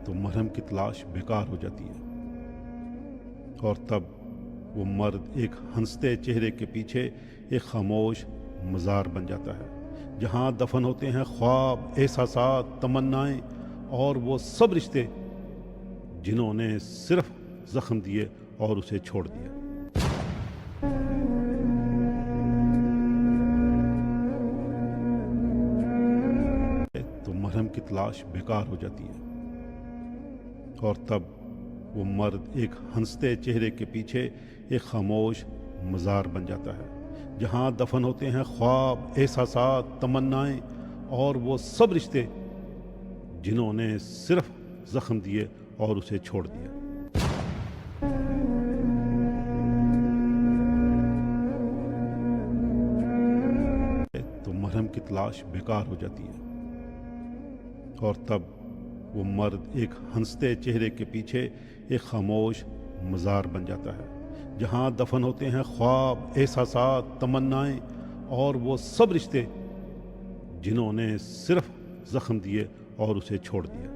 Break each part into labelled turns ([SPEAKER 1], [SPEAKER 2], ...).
[SPEAKER 1] تو مرہم کی تلاش بیکار ہو جاتی ہے، اور تب وہ مرد ایک ہنستے چہرے کے پیچھے ایک خاموش مزار بن جاتا ہے، جہاں دفن ہوتے ہیں خواب، احساسات، تمنائیں اور وہ سب رشتے جنہوں نے صرف زخم دیے اور اسے چھوڑ دیا۔ تو مرہم کی تلاش بیکار ہو جاتی ہے، اور تب وہ مرد ایک ہنستے چہرے کے پیچھے ایک خاموش مزار بن جاتا ہے، جہاں دفن ہوتے ہیں خواب، احساسات، تمنائیں اور وہ سب رشتے جنہوں نے صرف زخم دیے اور اسے چھوڑ دیا۔ تو مرہم کی تلاش بیکار ہو جاتی ہے، اور تب وہ مرد ایک ہنستے چہرے کے پیچھے ایک خاموش مزار بن جاتا ہے، جہاں دفن ہوتے ہیں خواب، احساسات، تمنائیں اور وہ سب رشتے جنہوں نے صرف زخم دیے اور اسے چھوڑ دیا۔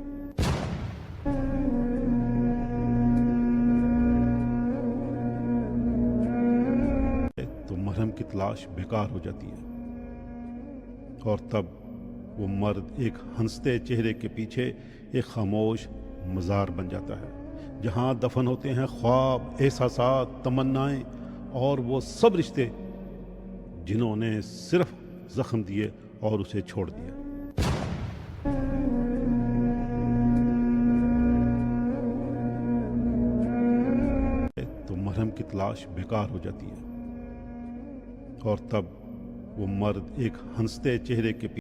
[SPEAKER 1] تو مرہم کی تلاش بیکار ہو جاتی ہے، اور تب وہ مرد ایک ہنستے چہرے کے پیچھے ایک خاموش مزار بن جاتا ہے، جہاں دفن ہوتے ہیں خواب، احساسات، تمنائیں اور وہ سب رشتے جنہوں نے صرف زخم دیے اور اسے چھوڑ دیا۔ تو مرہم کی تلاش بیکار ہو جاتی ہے، اور تب وہ مرد ایک ہنستے چہرے کے